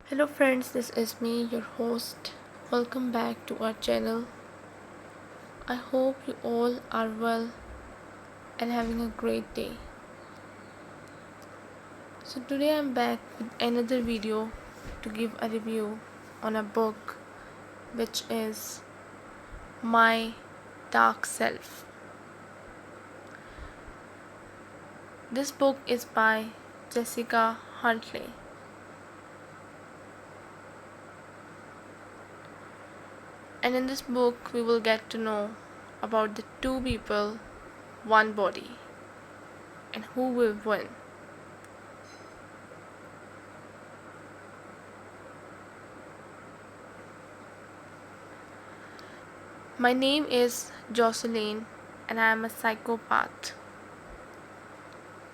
Hello friends, this is me, your host. Welcome back to our channel. I hope you all are well and having a great day. So today I'm back with another video to give a review on a book which is My Dark Self. This book is by Jessica Huntley. And in this book we will get to know about the two people, one body, and who will win. My name is Jocelyn and I am a psychopath.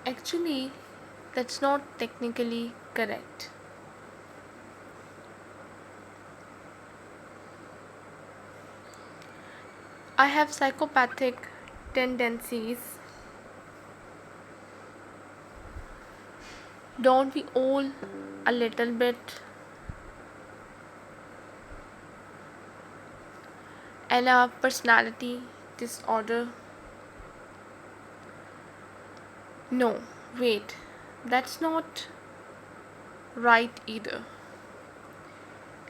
Actually, that's not technically correct. I have psychopathic tendencies. Don't we all a little bit? And a personality disorder? No, wait, that's not right either.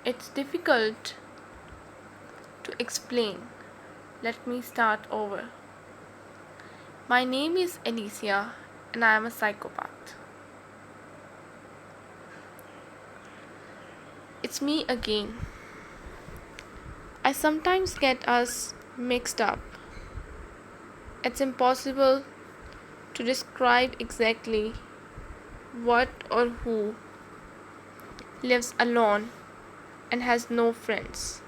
It's difficult to explain. Let me start over. My name is Alicia and I am a psychopath. It's me again. I sometimes get us mixed up. It's impossible to describe exactly what or who lives alone and has no friends.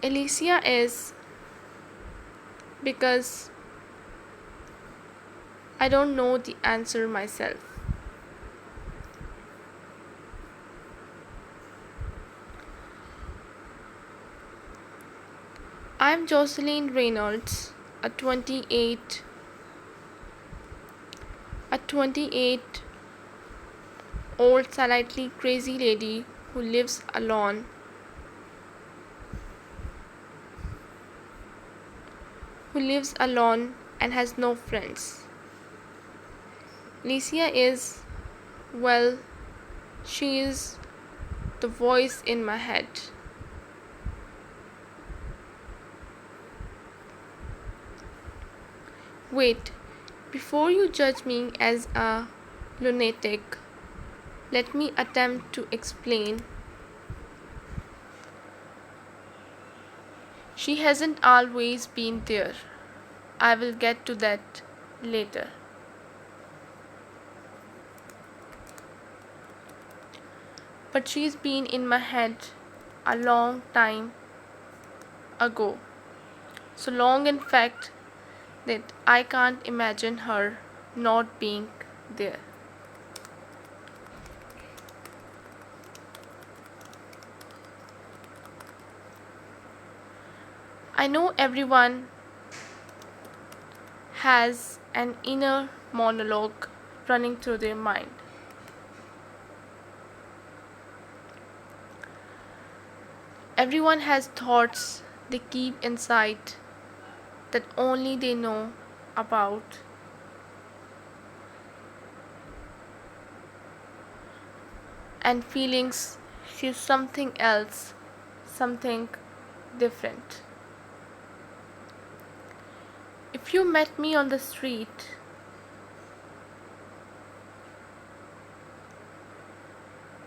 Alicia is because I don't know the answer myself. I'm Jocelyn Reynolds, a 28 a 28 old slightly crazy lady who lives alone and has no friends. Alicia is, well, she is the voice in my head. Wait, before you judge me as a lunatic, let me attempt to explain. She hasn't always been there. I will get to that later. But she's been in my head a long time ago. So long, in fact, that I can't imagine her not being there. I know everyone has an inner monologue running through their mind. Everyone has thoughts they keep inside that only they know about. And feelings she's something else, something different. If you met me on the street,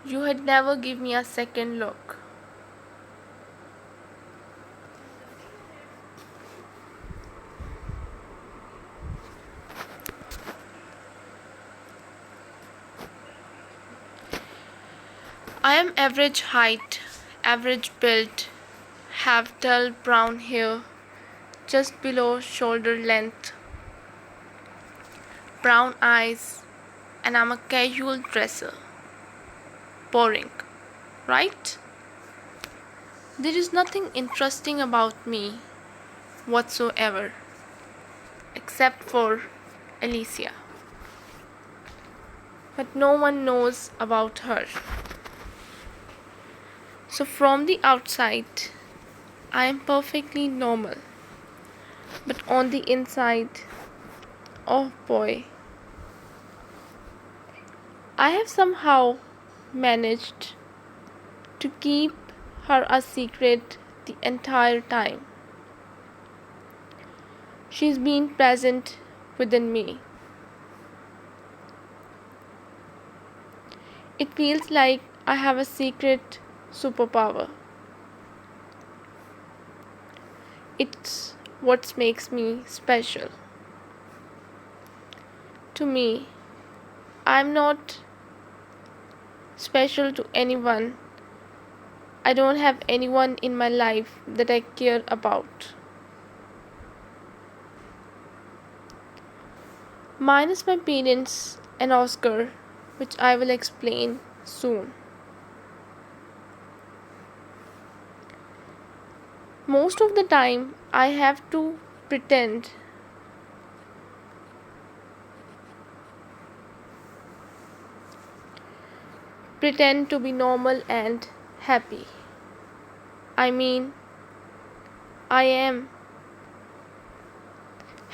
you had never give me a second look. I am average height, average build, have dull brown hair just below shoulder length, brown eyes, and I'm a casual dresser. Boring, right? There is nothing interesting about me whatsoever, except for Alicia. but no one knows about her. So, from the outside, I am perfectly normal, but on the inside, oh boy, I have somehow managed to keep her a secret the entire time. She's been present within me. It feels like I have a secret superpower. It's what makes me special. To me, I'm not special to anyone. I don't have anyone in my life that I care about. Minus my parents and Oscar, which I will explain soon. Most of the time, I have to pretend pretend to be normal and happy. I mean, I am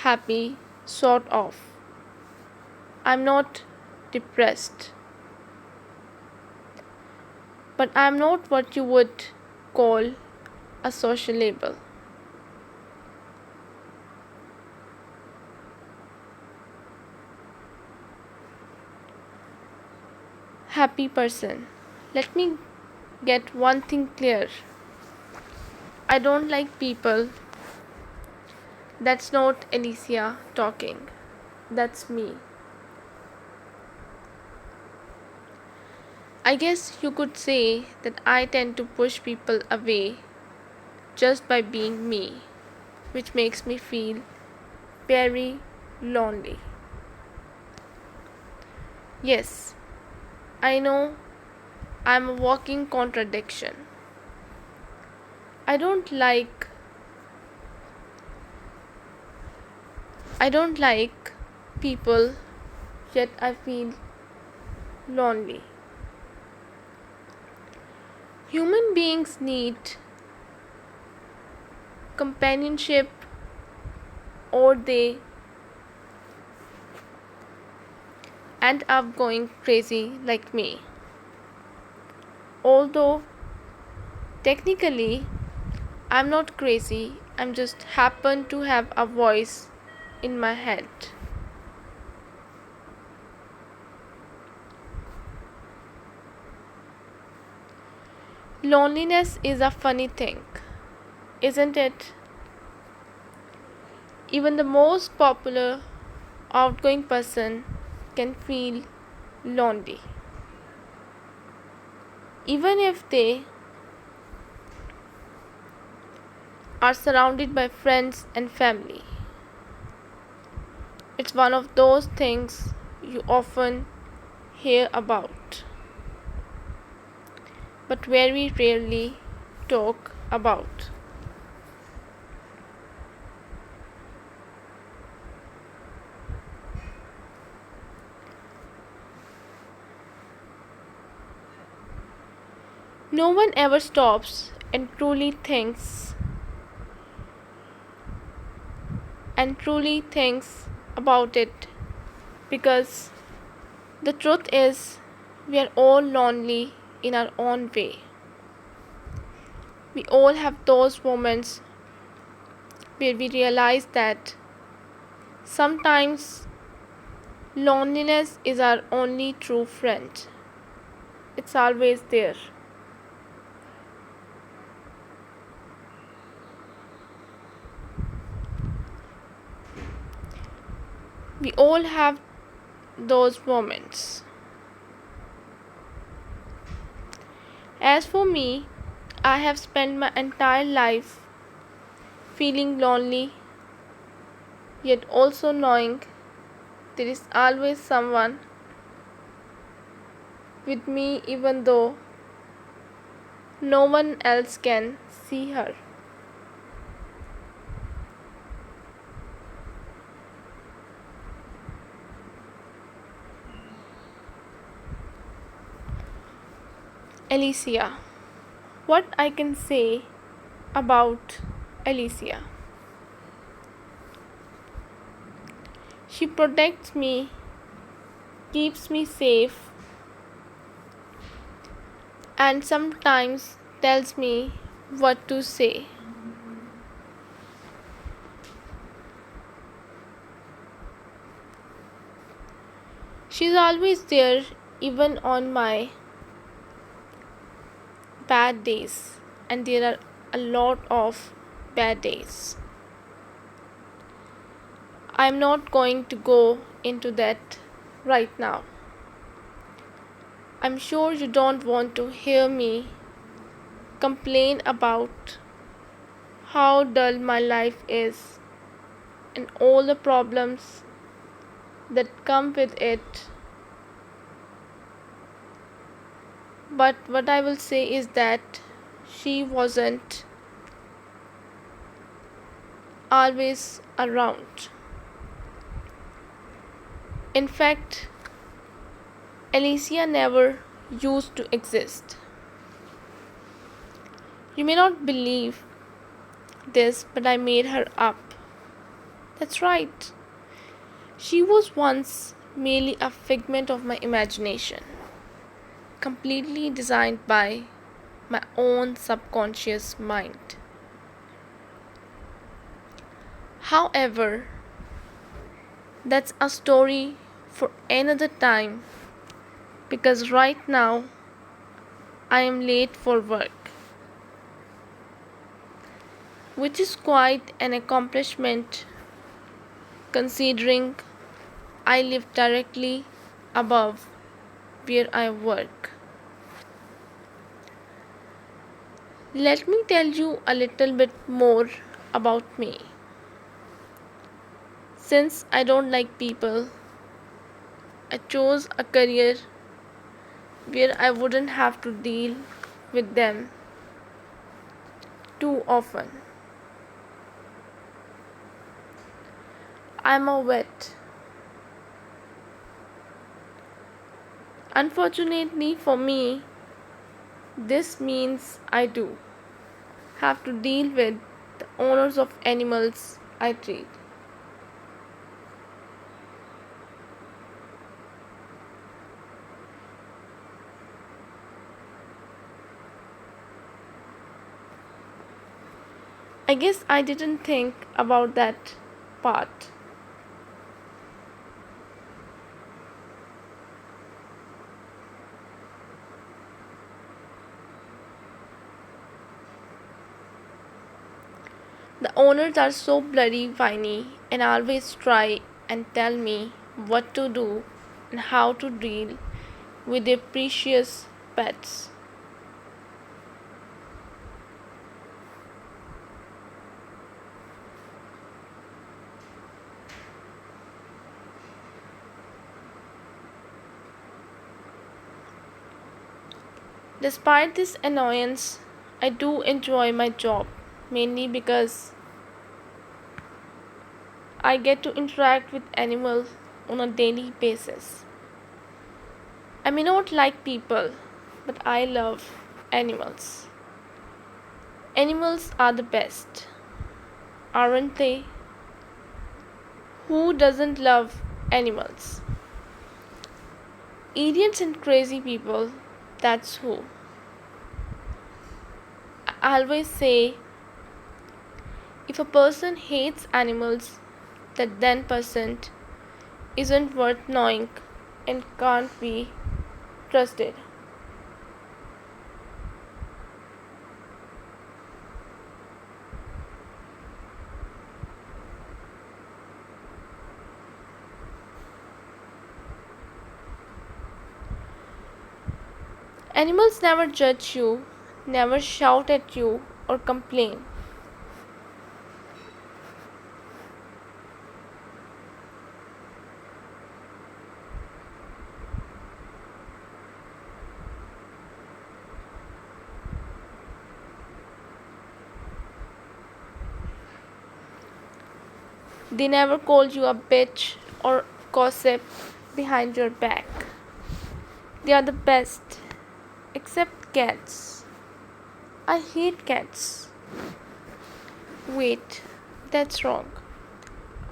happy, sort of. I'm not depressed, but I'm not what you would call a social label. Happy person. Let me get one thing clear. I don't like people. That's not Alicia talking. That's me. I guess you could say that I tend to push people away just by being me, which makes me feel very lonely. Yes, I know I'm a walking contradiction. I don't like I don't like people, yet I feel lonely. Human beings need companionship or they end up going crazy like me. Although technically I'm not crazy, I'm just happen to have a voice in my head. Loneliness is a funny thing, isn't it? Even the most popular outgoing person can feel lonely, even if they are surrounded by friends and family. It's one of those things you often hear about, but very rarely talk about. No one ever stops and truly thinks about it because the truth is we are all lonely in our own way. We all have those moments where we realize that sometimes loneliness is our only true friend. It's always there. We all have those moments. As for me, I have spent my entire life feeling lonely, yet also knowing there is always someone with me, even though no one else can see her. Alicia. What I can say about Alicia. She protects me, keeps me safe, and sometimes tells me what to say. She's always there, even on my bad days, and there are a lot of bad days. I'm not going to go into that right now. I'm sure you don't want to hear me complain about how dull my life is and all the problems that come with it. But what I will say is that she wasn't always around. In fact, Alicia never used to exist. You may not believe this, but I made her up. That's right. She was once merely a figment of my imagination, completely designed by my own subconscious mind. However, that's a story for another time because right now I am late for work, which is quite an accomplishment considering I live directly above where I work. Let me tell you a little bit more about me. Since I don't like people, I chose a career where I wouldn't have to deal with them too often. I'm a vet. Unfortunately for me, this means I do have to deal with the owners of animals I treat. I guess I didn't think about that part. The owners are so bloody whiny and always try and tell me what to do and how to deal with their precious pets. Despite this annoyance, I do enjoy my job mainly because I get to interact with animals on a daily basis. I may not like people, but I love animals. Animals are the best, aren't they? Who doesn't love animals? Idiots and crazy people, that's who. I always say if a person hates animals, that then person isn't worth knowing and can't be trusted. Animals never judge you, never shout at you or complain. They never call you a bitch or gossip behind your back. They are the best, except Cats. I hate cats. Wait, that's wrong.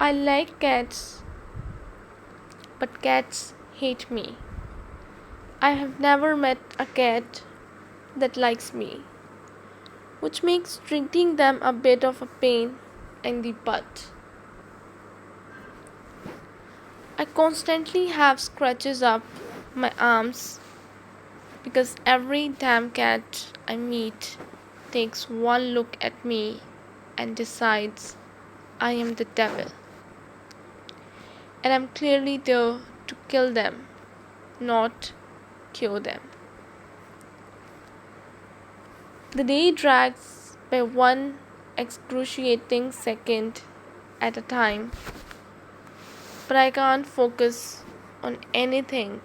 I like cats, but cats hate me. I have never met a cat that likes me, which makes treating them a bit of a pain in the butt. I constantly have scratches up my arms because every damn cat I meet takes one look at me and decides I am the devil. And I'm clearly there to kill them, not cure them. The day drags by one excruciating second at a time, but I can't focus on anything,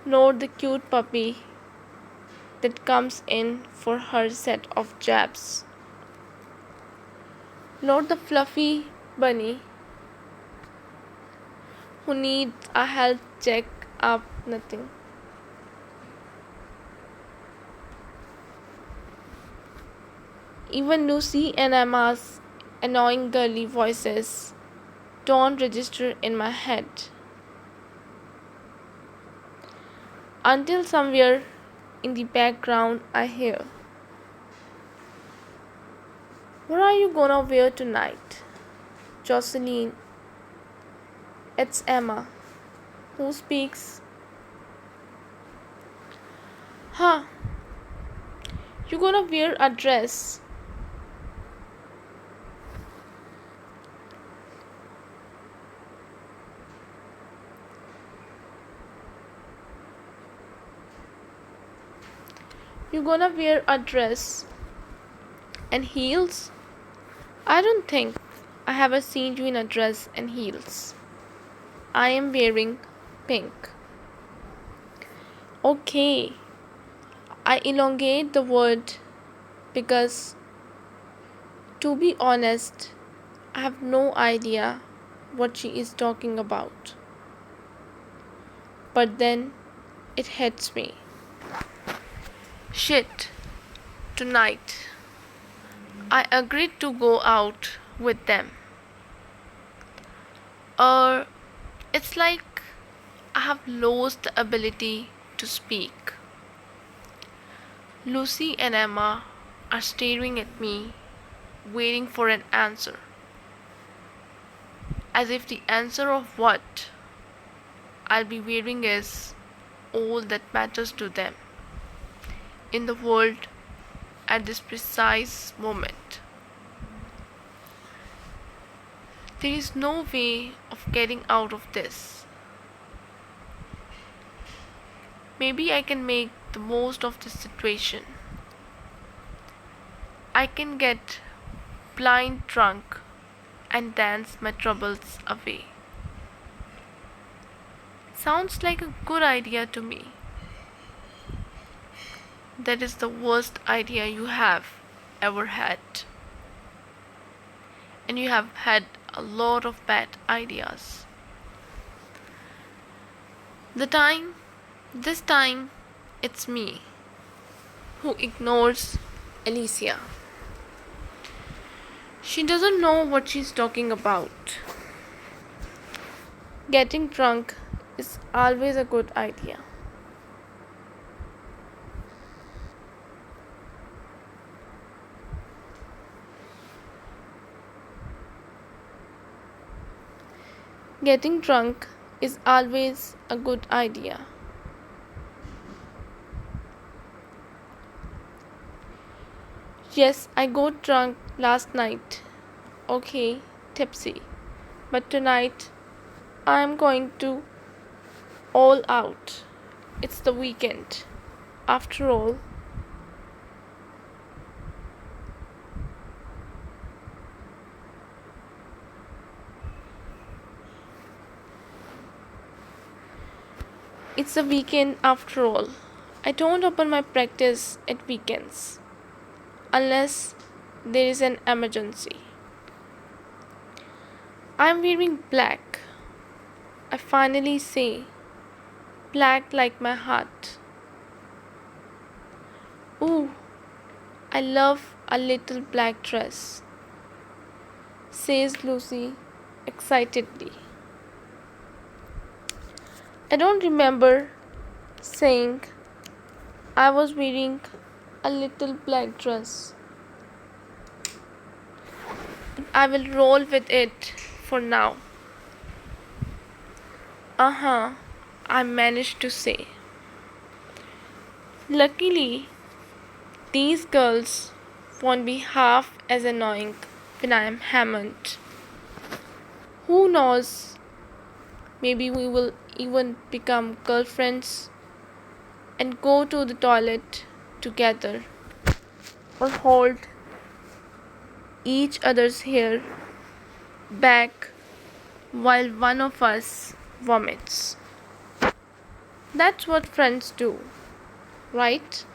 nor the cute puppy that comes in for her set of jabs, nor the fluffy bunny who needs a health check up, nothing. Even Lucy and Emma's annoying girly voices don't register in my head until somewhere in the background I hear, "What are you gonna wear tonight, Jocelyn?" It's Emma, who speaks. Huh, you gonna wear a dress? You gonna wear a dress and heels? I don't think I have ever seen you in a dress and heels. I am wearing pink. Okay, I elongate the word because, to be honest, I have no idea what she is talking about. But then it hits me. Shit, tonight I agreed to go out with them. Or it's like I have lost the ability to speak. Lucy and Emma are staring at me, waiting for an answer. As if the answer of what I'll be wearing is all that matters to them in the world at this precise moment. There is no way of getting out of this. Maybe I can make the most of this situation. I can get blind drunk and dance my troubles away. Sounds like a good idea to me. That is the worst idea you have ever had. And you have had a lot of bad ideas. This time, it's me who ignores Alicia. She doesn't know what she's talking about. Getting drunk is always a good idea. Getting drunk is always a good idea. Yes, I got drunk last night. Okay, tipsy. But tonight, I am going to all out. It's the weekend. After all, it's a weekend after all. I don't open my practice at weekends unless there is an emergency. I'm wearing black. I finally say, black like my heart. Ooh, I love a little black dress, says Lucy excitedly. I don't remember saying I was wearing a little black dress. I will roll with it for now. I managed to say. Luckily, these girls won't be half as annoying when I am hammered. Who knows? Maybe we will even become girlfriends and go to the toilet together or hold each other's hair back while one of us vomits. That's what friends do, right?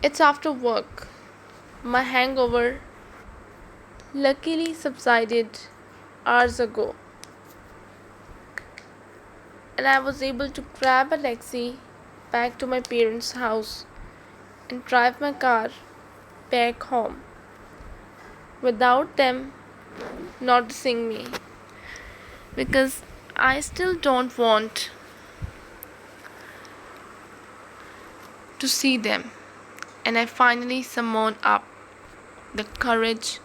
It's after work. My hangover luckily subsided hours ago, and I was able to grab a taxi back to my parents' house and drive my car back home without them noticing me, because I still don't want to see them. And I finally summoned up the courage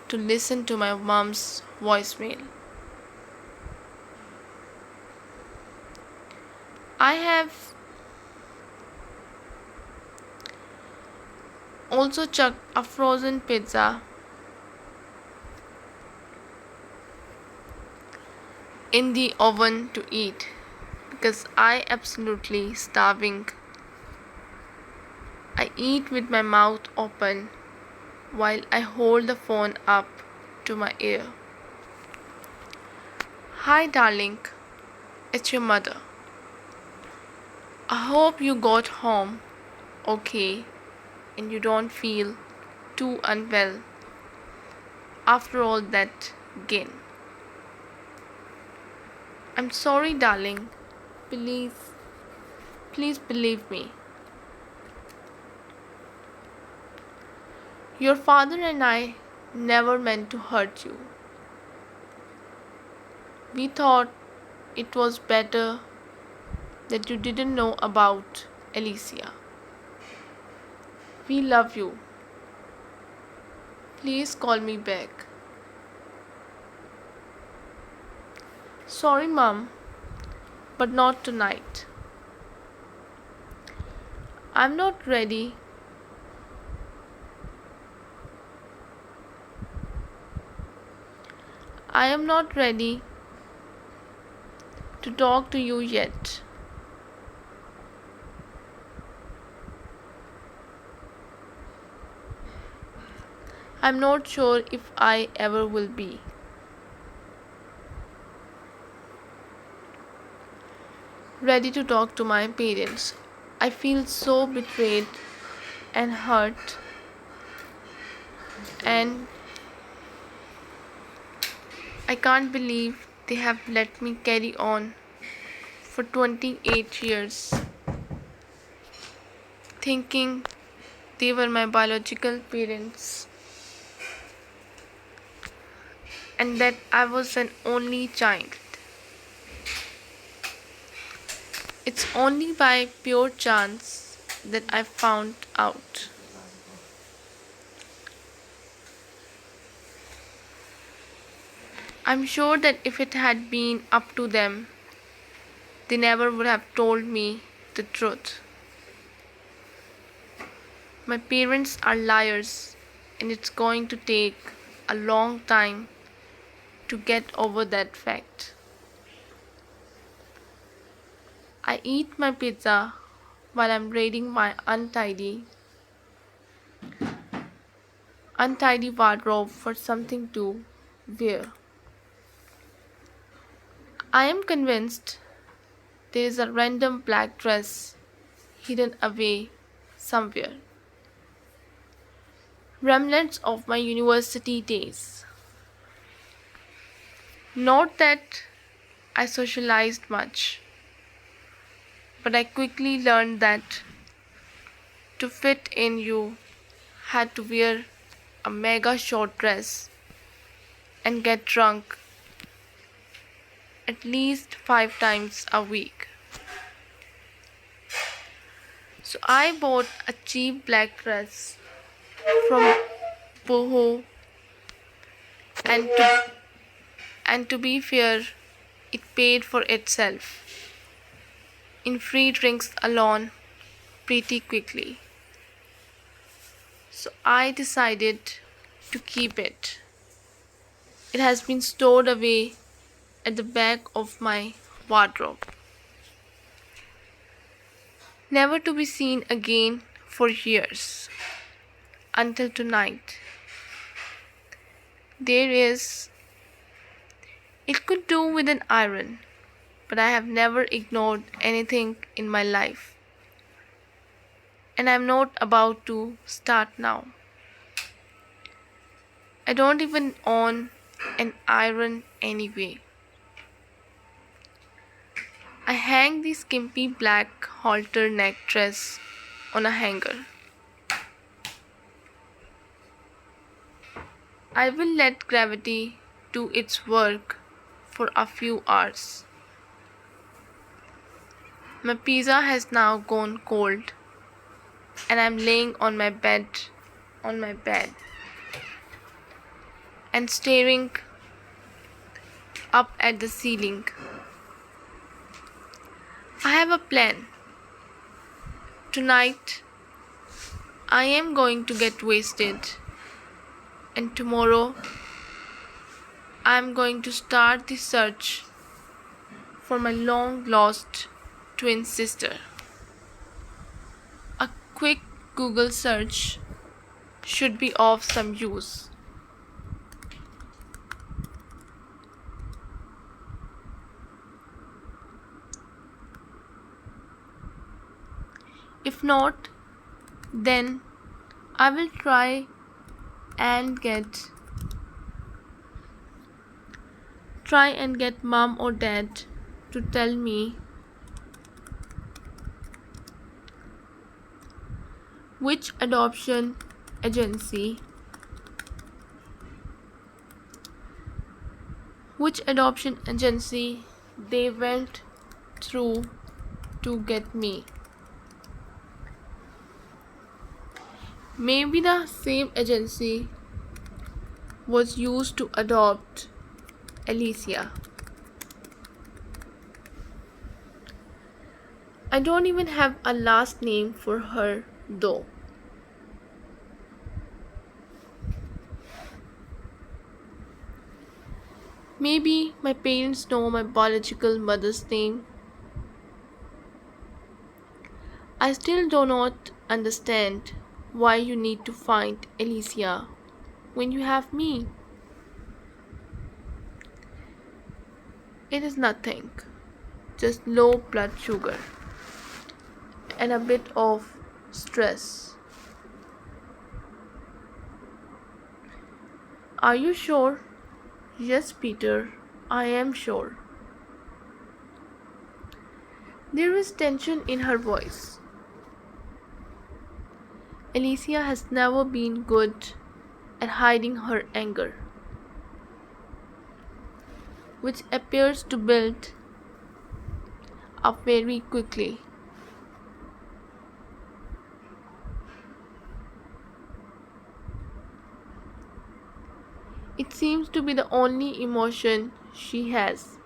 to listen to my mom's voicemail. I have also chucked a frozen pizza in the oven to eat because I absolutely starving. I eat with my mouth open while I hold the phone up to my ear. Hi darling, it's your mother. I hope you got home okay and you don't feel too unwell after all that gain. I'm sorry darling, please, please believe me. Your father and I never meant to hurt you. We thought it was better that you didn't know about Alicia. We love you. Please call me back. Sorry, Mom, but not tonight. I'm not ready. I am not ready to talk to you yet. I'm not sure if I ever will be. Ready to talk to my parents. I feel so betrayed and hurt, and I can't believe they have let me carry on for 28 years, thinking they were my biological parents and that I was an only child. It's only by pure chance that I found out. I'm sure that if it had been up to them, they never would have told me the truth. My parents are liars, and it's going to take a long time to get over that fact. I eat my pizza while I'm raiding my untidy wardrobe for something to wear. I am convinced there is a random black dress hidden away somewhere. Remnants of my university days. Not that I socialized much, but I quickly learned that To fit in, you had to wear a mega short dress and get drunk at least 5 times a week. So I bought a cheap black dress from Boho, and to be fair, it paid for itself in free drinks alone pretty quickly. So I decided to keep it. It has been stored away at the back of my wardrobe, never to be seen again for years. Until tonight. There is, it could do with an iron, but I have never ignored anything in my life. And I'm not about to start now. I don't even own an iron anyway. I hang the skimpy black halter neck dress on a hanger. I will let gravity do its work for a few hours. My pizza has now gone cold and I'm laying on my bed and staring up at the ceiling. I have a plan. Tonight I am going to get wasted, and tomorrow I am going to start the search for my long lost twin sister. A quick Google search should be of some use. If not, then I will and get try and get mom or dad to tell me which adoption agency they went through to get me. Maybe the same agency was used to adopt Alicia. I don't even have a last name for her though. Maybe my parents know my biological mother's name. I still do not understand why you need to find Alicia when you have me. It is nothing, just low blood sugar and a bit of stress. Are you sure? Yes, Peter, I am sure. There is tension in her voice. Alicia has never been good at hiding her anger, which appears to build up very quickly. It seems to be the only emotion she has.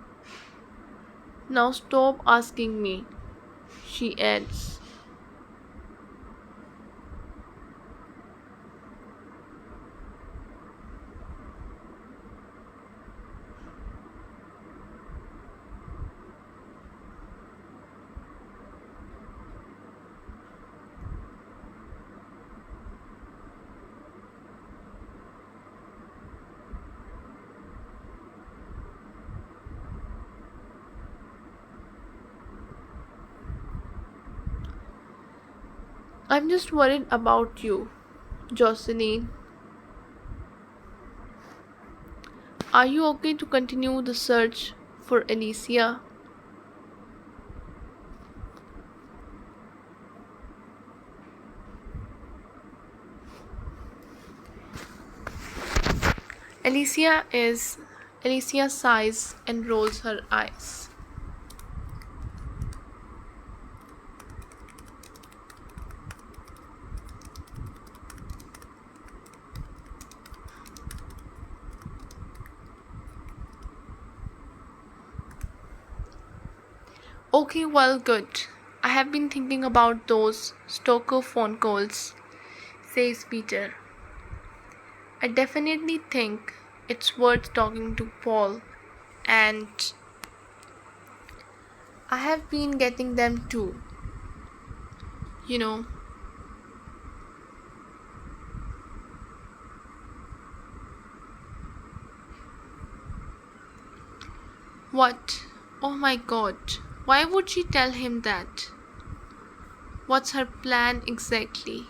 Now stop asking me, she adds. I'm just worried about you, Jocelyn. Are you okay to continue the search for Alicia? Alicia is. Alicia sighs and rolls her eyes. Okay, well, good. I have been thinking about those Stoker phone calls, says Peter. I definitely think it's worth talking to Paul, and I have been getting them too. You know, what? Oh my god, why would she tell him that? What's her plan exactly?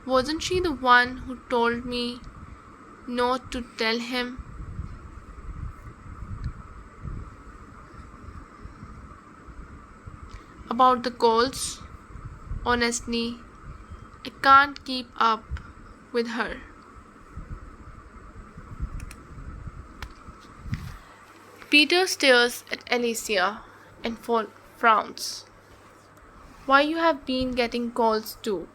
Wasn't she the one who told me not to tell him? About the calls? Honestly, I can't keep up with her. Peter stares at Alicia and frowns. Why you have been getting calls too?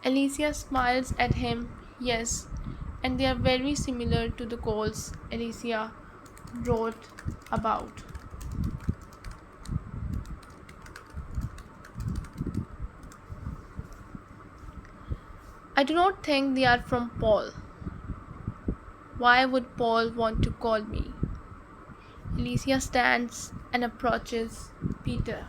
Alicia smiles at him. Yes, and they are very similar to the calls Alicia wrote about. I do not think they are from Paul. Why would Paul want to call me? Alicia stands and approaches Peter.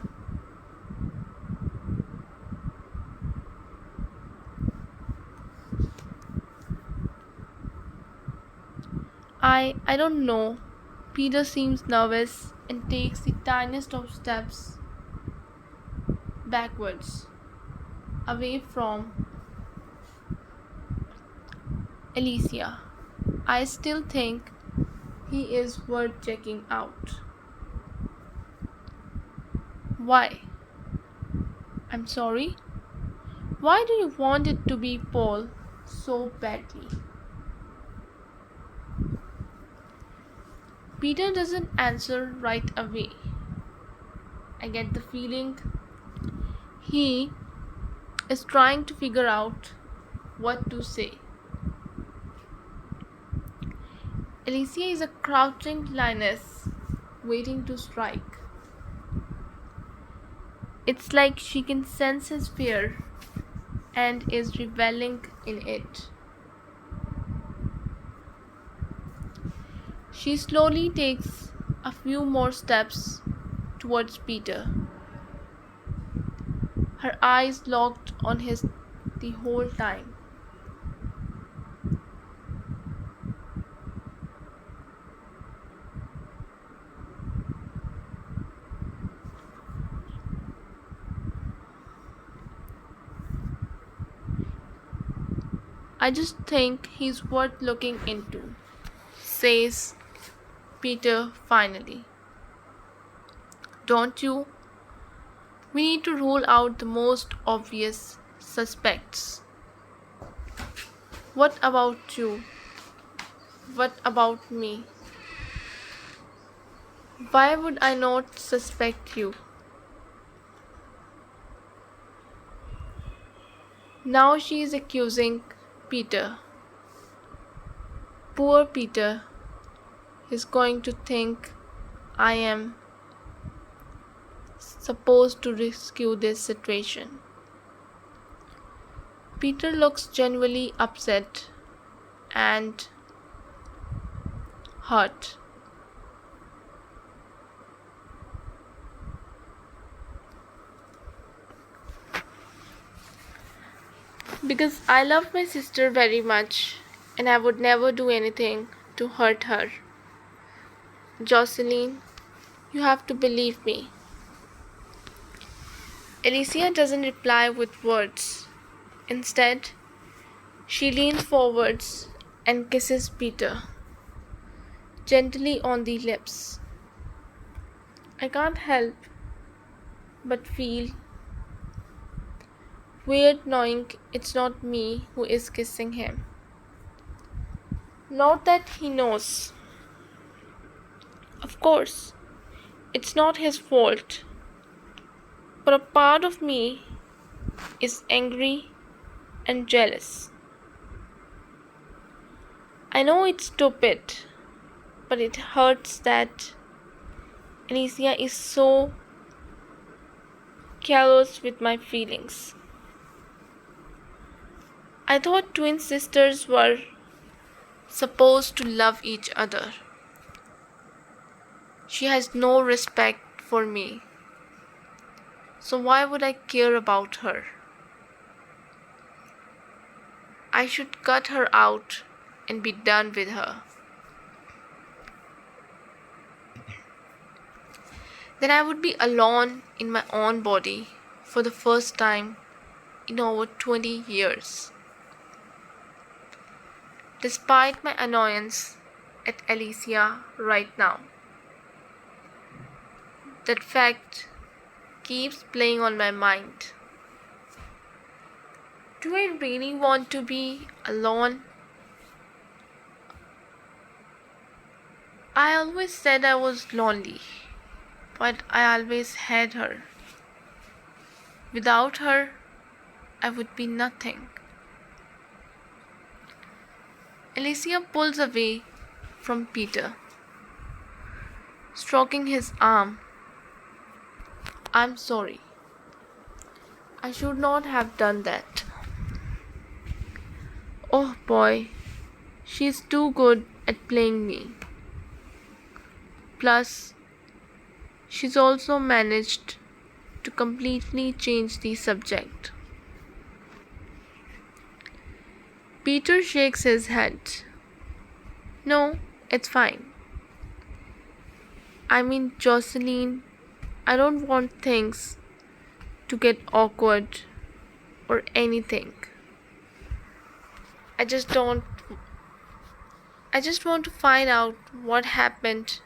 I don't know. Peter seems nervous and takes the tiniest of steps backwards, away from Alicia. I still think he is worth checking out. Why? I'm sorry? Why do you want it to be Paul so badly? Peter doesn't answer right away. I get the feeling he is trying to figure out what to say. Alicia is a crouching lioness waiting to strike. It's like she can sense his fear and is reveling in it. She slowly takes a few more steps towards Peter, her eyes locked on his the whole time. I just think he's worth looking into, says Peter finally. Don't you? We need to rule out the most obvious suspects. What about you? What about me? Why would I not suspect you? Now she is accusing Peter. Poor Peter is going to think I am supposed to rescue this situation. Peter looks genuinely upset and hurt. Because I love my sister very much and I would never do anything to hurt her. Jocelyn, you have to believe me. Alicia doesn't reply with words. Instead, She leans forwards and kisses Peter gently on the lips. I can't help but feel weird knowing it's not me who is kissing him. Not that he knows. Of course, it's not his fault. But a part of me is angry and jealous. I know it's stupid, but it hurts that Alicia is so callous with my feelings. I thought twin sisters were supposed to love each other. She has no respect for me. So why would I care about her? I should cut her out and be done with her. Then I would be alone in my own body for the first time in over 20 years. Despite my annoyance at Alicia right now, that fact keeps playing on my mind. Do I really want to be alone? I always said I was lonely, but I always had her. Without her, I would be nothing. Alicia pulls away from Peter, stroking his arm. I'm sorry. I should not have done that. Oh boy, she's too good at playing me. Plus, she's also managed to completely change the subject. Peter shakes his head. No, it's fine. I mean, Jocelyn, I don't want things to get awkward or anything. I just want to find out what happened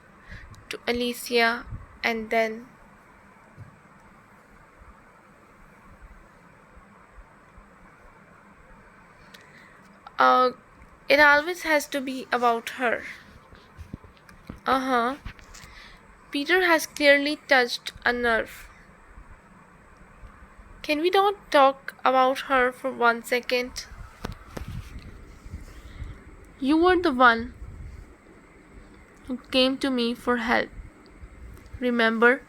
to Alicia and then uh it always has to be about her. Uh-huh. Peter has clearly touched a nerve. Can we not talk about her for 1 second? You were the one who came to me for help. Remember?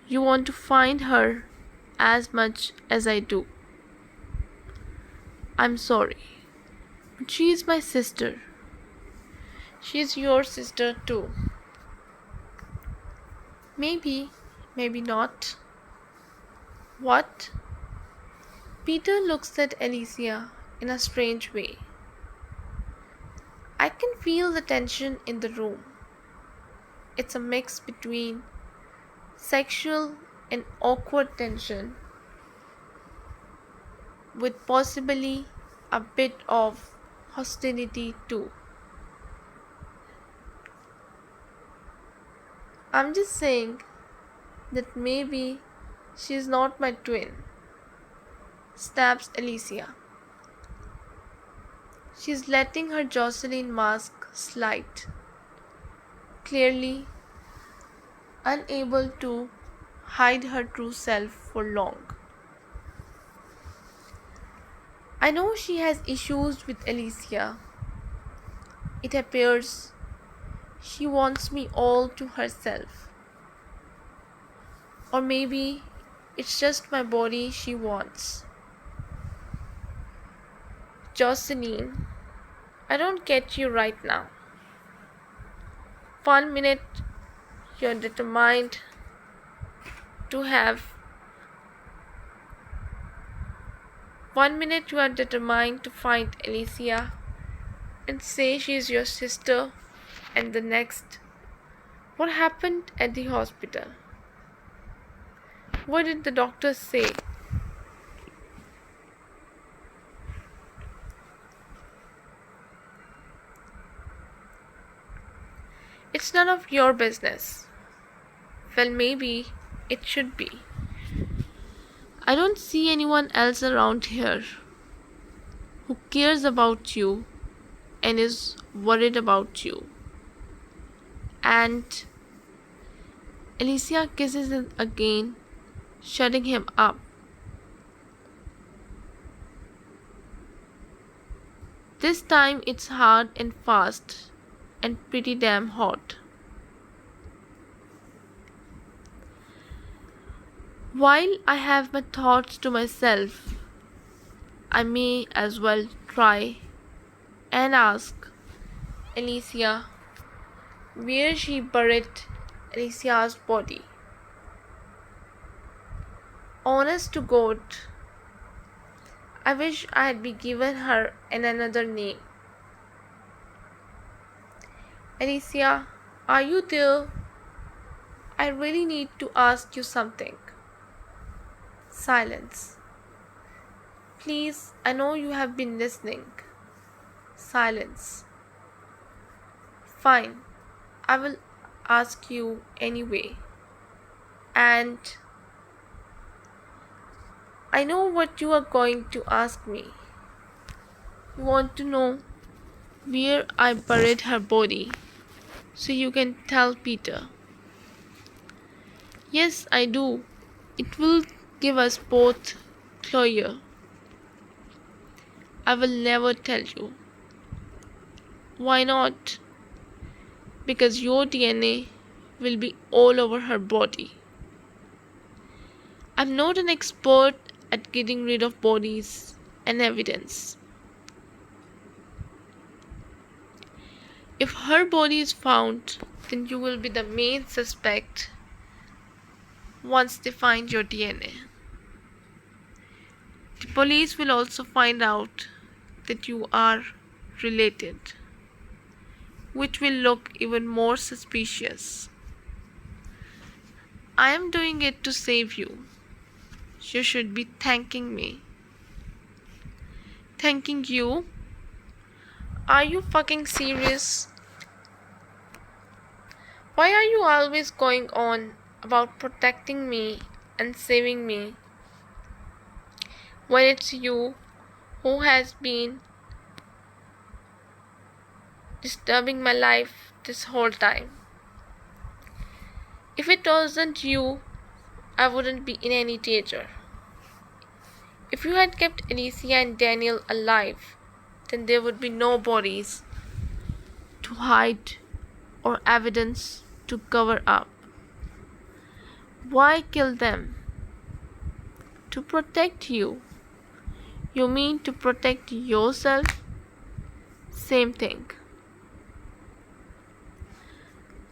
You want to find her as much as I do. I'm sorry, but she is my sister. She is your sister too. Maybe, maybe not. What? Peter looks at Alicia in a strange way. I can feel the tension in the room. It's a mix between sexual and awkward tension, with possibly a bit of hostility too. I'm just saying that maybe she's not my twin, snaps Alicia. She's letting her Jocelyn mask slide, clearly unable to hide her true self for long. I know she has issues with Alicia. It appears she wants me all to herself. Or maybe it's just my body she wants. Jocelyn, I don't get you right now. 1 minute you're determined to have 1 minute you are determined to find Alicia and say she is your sister, and the next, what happened at the hospital? What did the doctors say? It's none of your business. Well, maybe it should be. I don't see anyone else around here who cares about you and is worried about you. And Alicia kisses him again, shutting him up. This time it's hard and fast and pretty damn hot. While I have my thoughts to myself, I may as well try and ask Alicia where she buried Alicia's body. Honest to God, I wish I had been given her another name. Alicia, are you there? I really need to ask you something. Silence. Please, I know you have been listening. Silence. Fine, I will ask you anyway. And I know what you are going to ask me. You want to know where I buried her body so you can tell Peter. Yes, I do. It will give us both closure. I will never tell you. Why not? Because your DNA will be all over her body. I'm not an expert at getting rid of bodies and evidence. If her body is found, then you will be the main suspect once they find your DNA. The police will also find out that you are related, which will look even more suspicious. I am doing it to save you. You should be thanking me. Thanking you? Are you fucking serious? Why are you always going on about protecting me and saving me when it's you who has been disturbing my life this whole time? If it wasn't you, I wouldn't be in any danger. If you had kept Alicia and Daniel alive, then there would be no bodies to hide or evidence to cover up. Why kill them? To protect you. You mean to protect yourself? Same thing.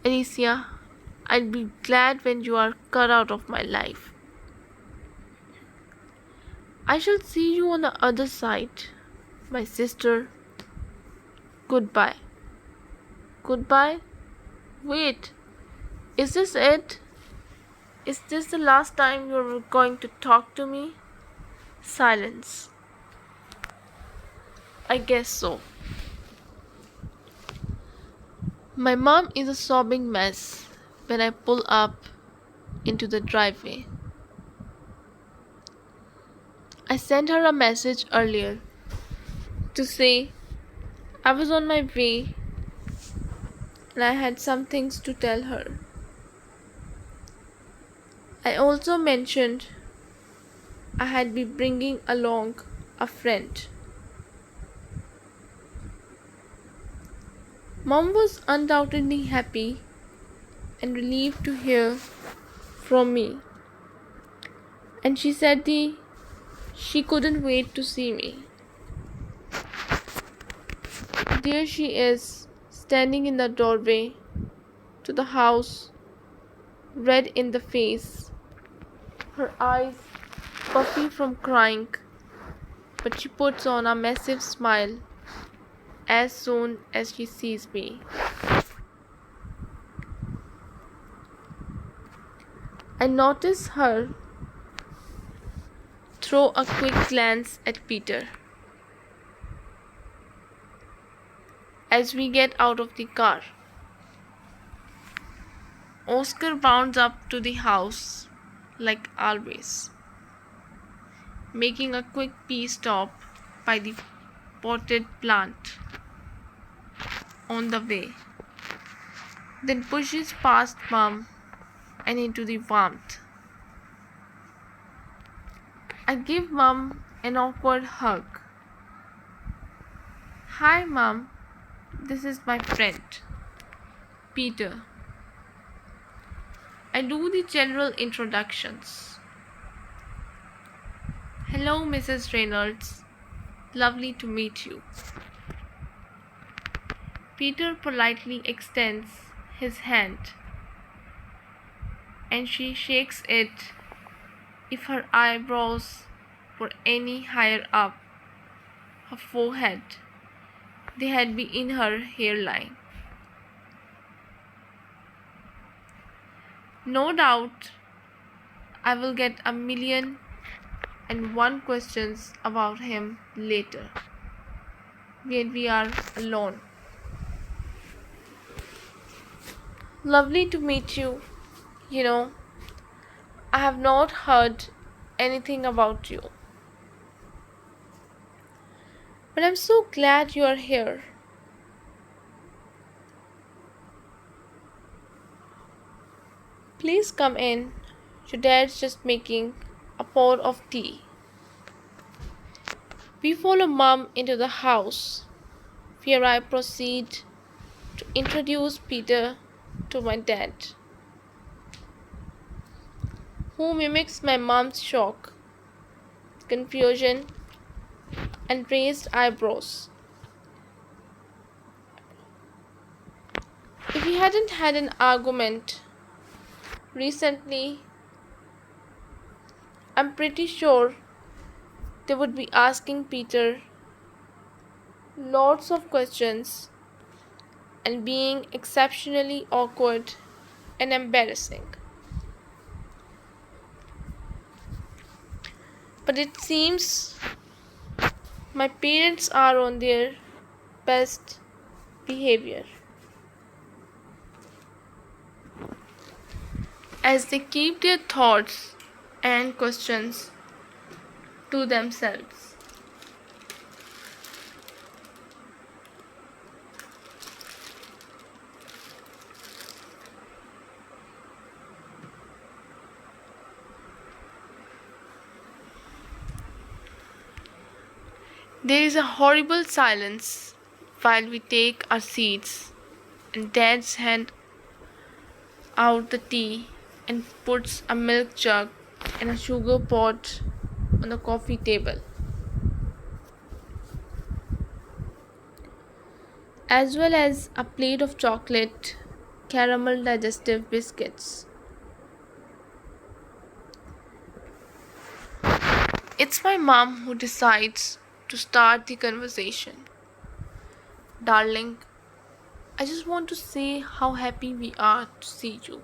Alicia, I'll be glad when you are cut out of my life. I shall see you on the other side, my sister. Goodbye. Goodbye? Wait, is this it? Is this the last time you're going to talk to me? Silence. I guess so. My mom is a sobbing mess when I pull up into the driveway. I sent her a message earlier to say I was on my way and I had some things to tell her. I also mentioned I had been bringing along a friend. Mom was undoubtedly happy and relieved to hear from me, and she said she couldn't wait to see me. There she is, standing in the doorway to the house, red in the face, her eyes puffy from crying, but she puts on a massive smile as soon as she sees me. I notice her throw a quick glance at Peter as we get out of the car. Oscar bounds up to the house like always, making a quick pee stop by the potted plant on the way, then pushes past Mum and into the warmth. I give Mum an awkward hug. Hi, Mum. This is my friend, Peter. I do the general introductions. Hello, Mrs. Reynolds. Lovely to meet you. Peter politely extends his hand, and she shakes it. If her eyebrows were any higher up her forehead, they had been in her hairline. No doubt I will get a million and one questions about him later when we are alone. Lovely to meet you. You know, I have not heard anything about you. But I'm so glad you are here. Please come in. Your dad's just making a pot of tea. We follow Mum into the house, where I proceed to introduce Peter to my dad, who mimics my mom's shock, confusion, and raised eyebrows. If we hadn't had an argument recently, I'm pretty sure they would be asking Peter lots of questions and being exceptionally awkward and embarrassing. But it seems my parents are on their best behavior as they keep their thoughts and questions to themselves. There is a horrible silence while we take our seats, and Dad's hand out the tea and puts a milk jug and a sugar pot on the coffee table, as well as a plate of chocolate caramel digestive biscuits. It's my mom who decides to start the conversation. Darling, I just want to say how happy we are to see you.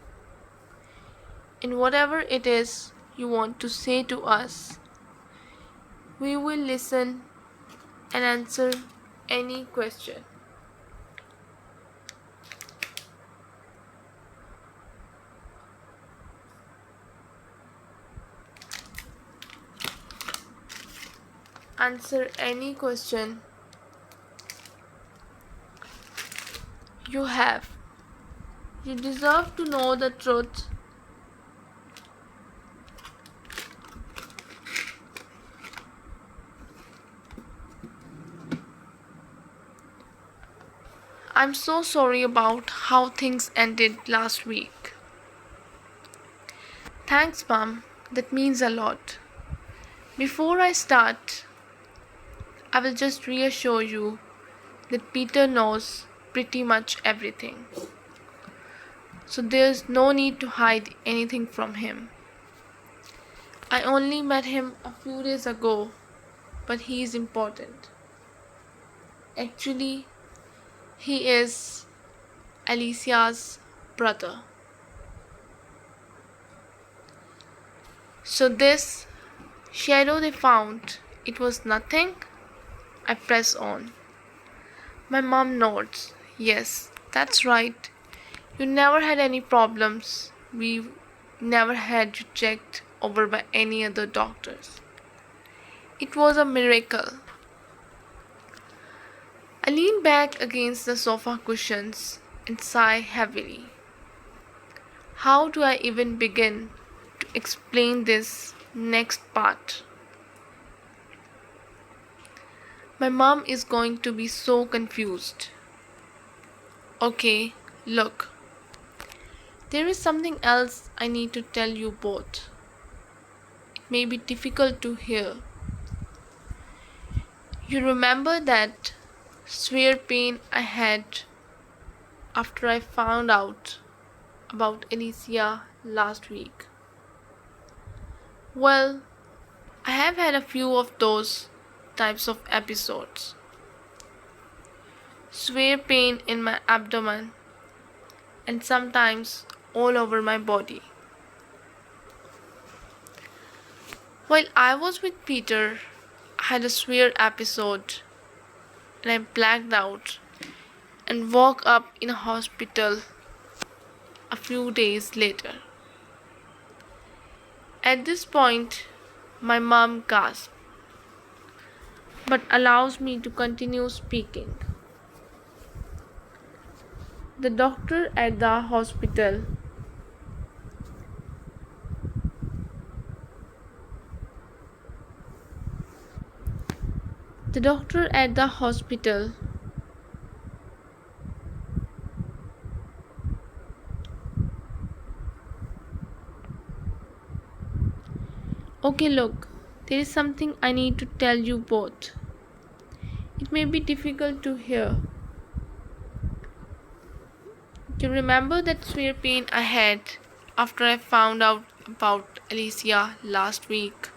And whatever it is you want to say to us, we will listen and answer any question. Answer any question you have. You deserve to know the truth. I'm so sorry about how things ended last week. Thanks, Mom. That means a lot. Before I start, I will just reassure you that Peter knows pretty much everything. So there's no need to hide anything from him. I only met him a few days ago, but he is important. Actually, he is Alicia's brother. So this shadow they found, it was nothing? I press on. My mom nods. Yes, that's right. You never had any problems. We never had you checked over by any other doctors. It was a miracle. I lean back against the sofa cushions and sigh heavily. How do I even begin to explain this next part? My mom is going to be so confused. Okay, look. There is something else I need to tell you both. It may be difficult to hear. You remember that severe pain I had after I found out about Alicia last week? Well, I have had a few of those types of episodes. Severe pain in my abdomen and sometimes all over my body. While I was with Peter, I had a severe episode and I blacked out and woke up in a hospital a few days later. At this point, my mom gasped, but allows me to continue speaking. The doctor at the hospital the doctor at the hospital Okay, look, there is something I need to tell you both. It may be difficult to hear. You remember that severe pain I had after I found out about Alicia last week?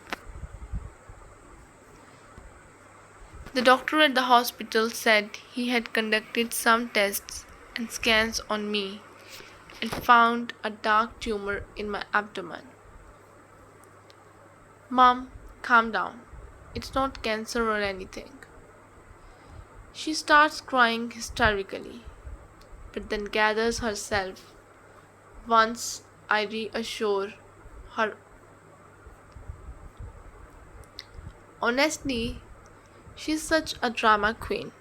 The doctor at the hospital said he had conducted some tests and scans on me and found a dark tumor in my abdomen. Mom, calm down. It's not cancer or anything. She starts crying hysterically, but then gathers herself once I reassure her. Honestly, she's such a drama queen.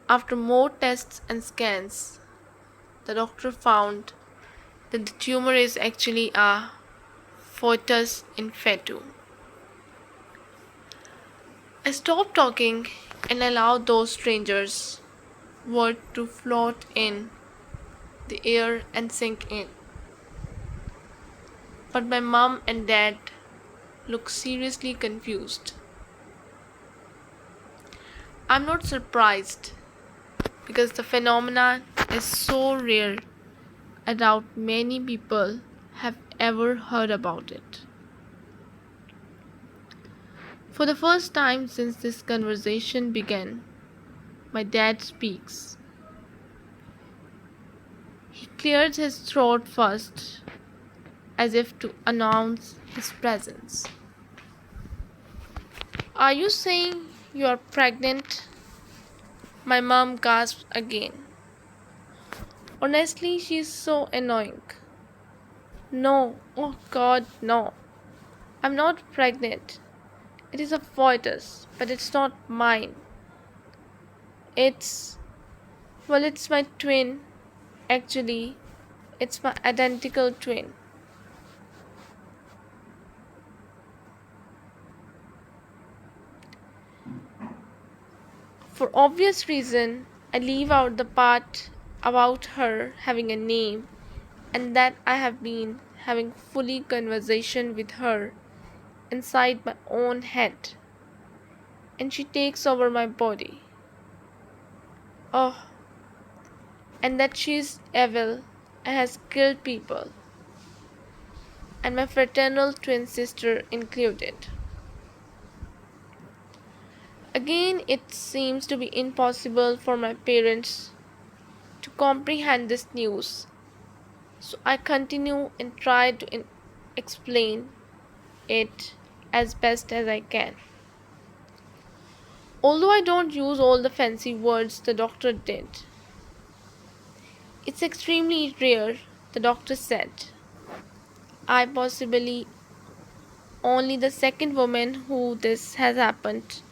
After more tests and scans, the doctor found that the tumor is actually a fetus in fetu. I stopped talking and allowed those strangers' words to float in the air and sink in. But my mom and dad looked seriously confused. I'm not surprised because the phenomenon is so rare I doubt many people have ever heard about it. For the first time since this conversation began, my dad speaks. He cleared his throat first, as if to announce his presence. Are you saying you are pregnant? My mom gasped again. Honestly, she is so annoying. No, oh God, no. I'm not pregnant. It is a fetus, but it's not mine. It's, well, it's my twin. Actually, it's my identical twin. For obvious reason, I leave out the part about her having a name and that I have been having fully conversation with her inside my own head and she takes over my body. Oh, and that she is evil and has killed people, and my fraternal twin sister included. Again, it seems to be impossible for my parents to comprehend this news, so I continue and try to explain it as best as I can. Although I don't use all the fancy words the doctor did, It's extremely rare, the doctor said. I possibly only the second woman who this has happened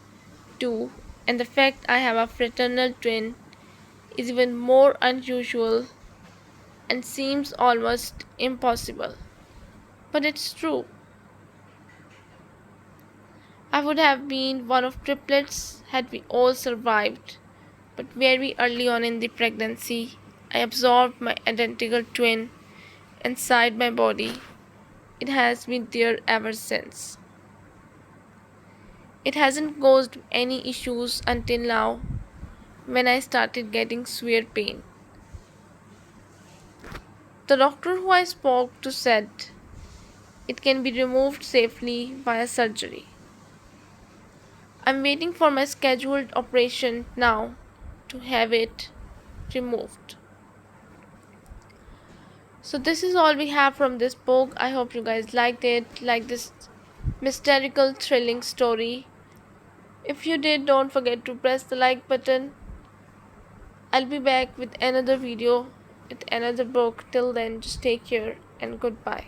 to, and the fact I have a fraternal twin is even more unusual and seems almost impossible. But it's true. I would have been one of triplets had we all survived, but very early on in the pregnancy, I absorbed my identical twin inside my body. It has been there ever since. It hasn't caused any issues until now when I started getting severe pain. The doctor who I spoke to said it can be removed safely via surgery. I'm waiting for my scheduled operation now to have it removed. So this is all we have from this book. I hope you guys liked it, like this mystical thrilling story. If you did, don't forget to press the like button. I'll be back with another video with another book. Till then, just take care and goodbye.